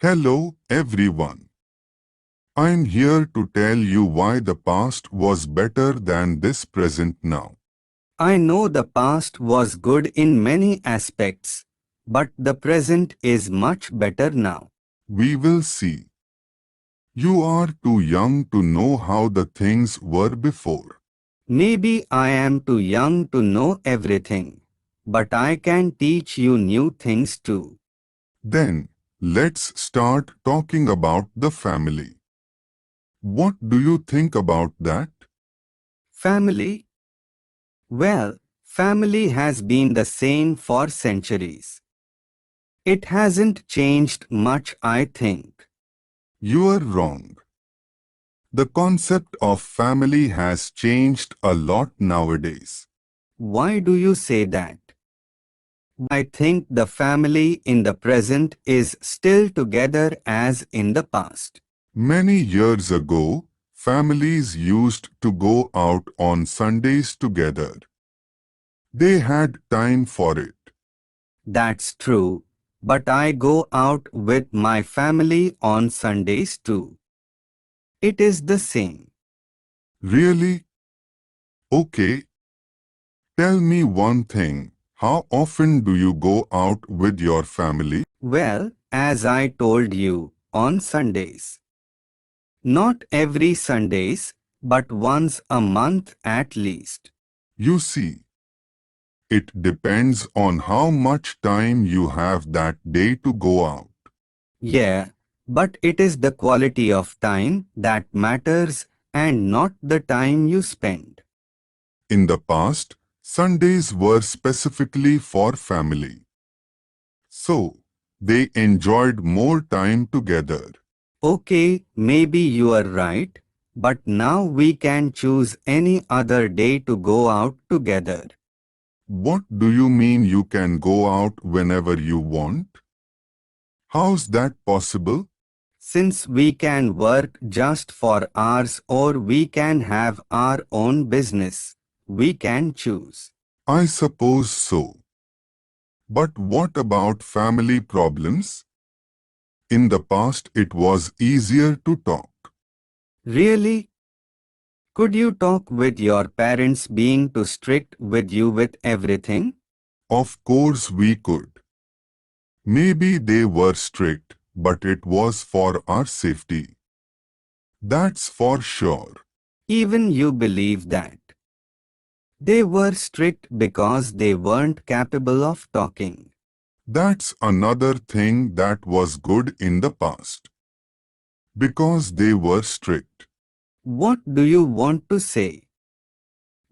Hello, everyone. I'm here to tell you why the past was better than this present now. I know the past was good in many aspects, but the present is much better now. We will see. You are too young to know how the things were before. Maybe I am too young to know everything, but I can teach you new things too. Then, let's start talking about the family. What do you think about that? Family? Well, family has been the same for centuries. It hasn't changed much, I think. You are wrong. The concept of family has changed a lot nowadays. Why do you say that? I think the family in the present is still together as in the past. Many years ago, families used to go out on Sundays together. They had time for it. That's true, but I go out with my family on Sundays too. It is the same. Really? Okay. Tell me one thing. How often do you go out with your family? Well, as I told you, on Sundays. Not every Sundays, but once a month at least. You see, it depends on how much time you have that day to go out. Yeah, but it is the quality of time that matters and not the time you spend. In the past, Sundays were specifically for family. So, they enjoyed more time together. Okay, maybe you are right, but now we can choose any other day to go out together. What do you mean you can go out whenever you want? How's that possible? Since we can work just for hours or we can have our own business, we can choose. I suppose so. But what about family problems? In the past, it was easier to talk. Really? Could you talk with your parents being too strict with you with everything? Of course we could. Maybe they were strict, but it was for our safety. That's for sure. Even you believe that. They were strict because they weren't capable of talking. That's another thing that was good in the past. Because they were strict. What do you want to say?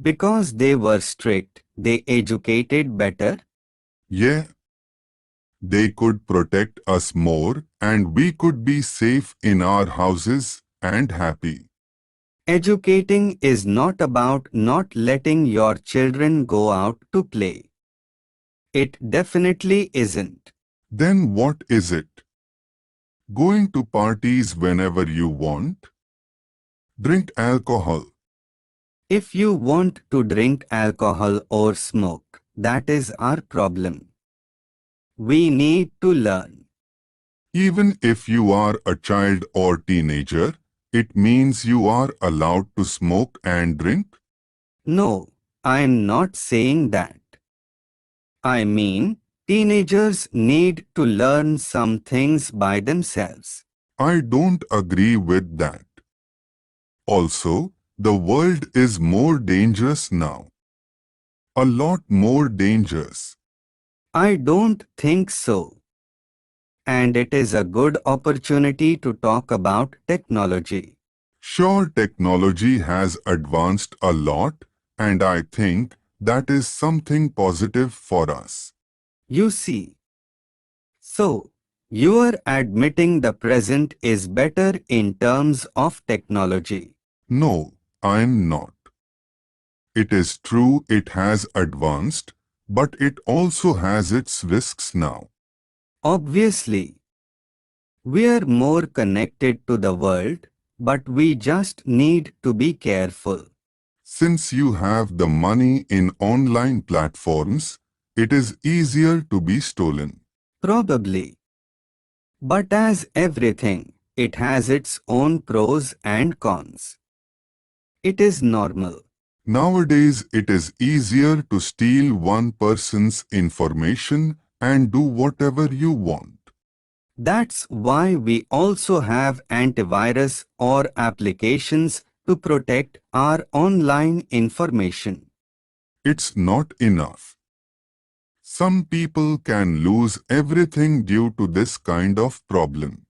Because they were strict, they educated better? Yeah, they could protect us more and we could be safe in our houses and happy. Educating is not about not letting your children go out to play. It definitely isn't. Then what is it? Going to parties whenever you want? Drink alcohol. If you want to drink alcohol or smoke, that is our problem. We need to learn. Even if you are a child or teenager, it means you are allowed to smoke and drink? No, I am not saying that. I mean, teenagers need to learn some things by themselves. I don't agree with that. Also, the world is more dangerous now. A lot more dangerous. I don't think so. And it is a good opportunity to talk about technology. Sure, technology has advanced a lot, and I think that is something positive for us. You see. So, you are admitting the present is better in terms of technology. No, I'm not. It is true it has advanced, but it also has its risks now. Obviously, we are more connected to the world, but we just need to be careful. Since you have the money in online platforms, it is easier to be stolen. Probably. But as everything, it has its own pros and cons. It is normal. Nowadays, it is easier to steal one person's information and do whatever you want. That's why we also have antivirus or applications to protect our online information. It's not enough. Some people can lose everything due to this kind of problem.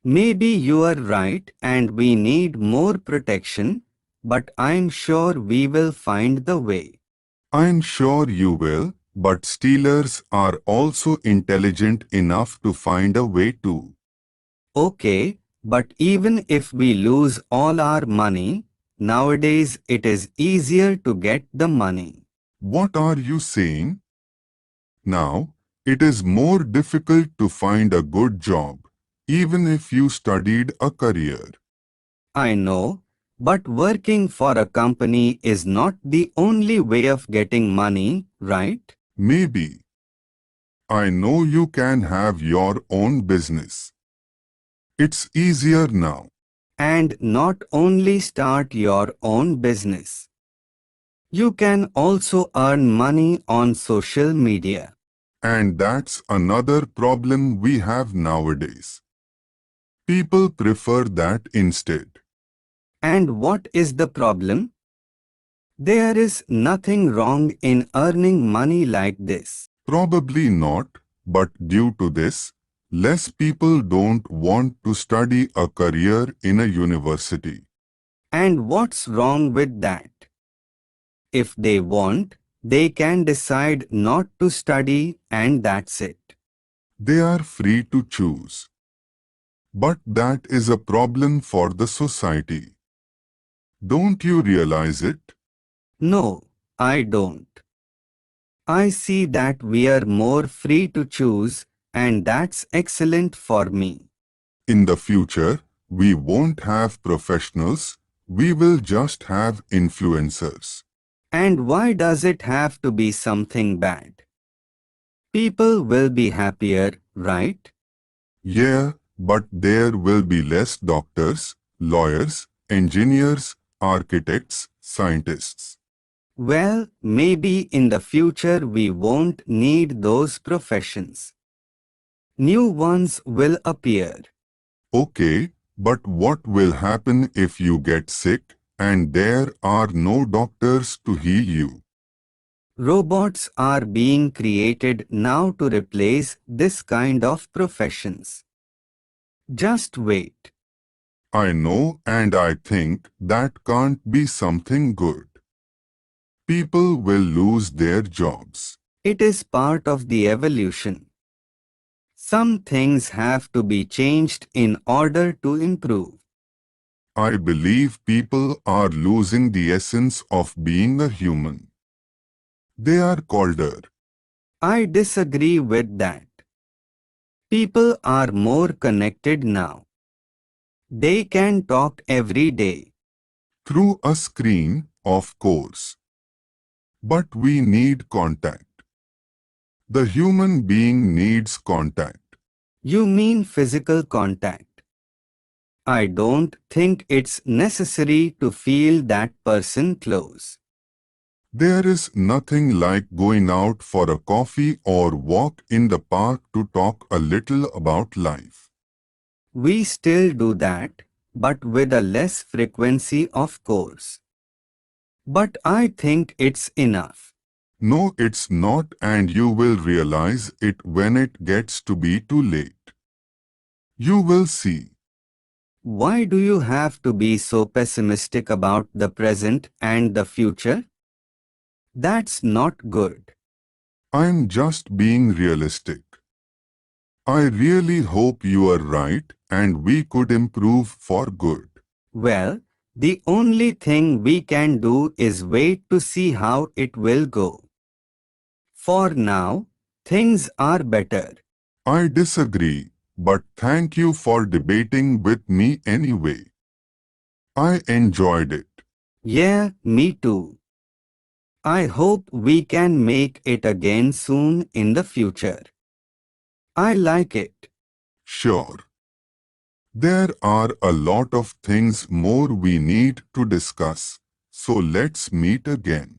Maybe you are right and we need more protection, but I'm sure we will find the way. I'm sure you will, but stealers are also intelligent enough to find a way too. Okay, but even if we lose all our money, nowadays it is easier to get the money. What are you saying? Now, it is more difficult to find a good job, even if you studied a career. I know, but working for a company is not the only way of getting money, right? Maybe. I know you can have your own business. It's easier now. And not only start your own business. You can also earn money on social media. And that's another problem we have nowadays. People prefer that instead. And what is the problem? There is nothing wrong in earning money like this. Probably not, but due to this, less people don't want to study a career in a university. And what's wrong with that? If they want, they can decide not to study and that's it. They are free to choose. But that is a problem for the society. Don't you realize it? No, I don't. I see that we are more free to choose, and that's excellent for me. In the future, we won't have professionals, we will just have influencers. And why does it have to be something bad? People will be happier, right? Yeah, but there will be less doctors, lawyers, engineers, architects, scientists. Well, maybe in the future we won't need those professions. New ones will appear. Okay, but what will happen if you get sick and there are no doctors to heal you? Robots are being created now to replace this kind of professions. Just wait. I know, and I think that can't be something good. People will lose their jobs. It is part of the evolution. Some things have to be changed in order to improve. I believe people are losing the essence of being a human. They are colder. I disagree with that. People are more connected now. They can talk every day. Through a screen, of course. But we need contact. The human being needs contact. You mean physical contact. I don't think it's necessary to feel that person close. There is nothing like going out for a coffee or walk in the park to talk a little about life. We still do that, but with a less frequency, of course. But I think it's enough. No, it's not, and you will realize it when it gets to be too late. You will see. Why do you have to be so pessimistic about the present and the future? That's not good. I'm just being realistic. I really hope you are right and we could improve for good. Well, the only thing we can do is wait to see how it will go. For now, things are better. I disagree, but thank you for debating with me anyway. I enjoyed it. Yeah, me too. I hope we can make it again soon in the future. I like it. Sure. There are a lot of things more we need to discuss, so let's meet again.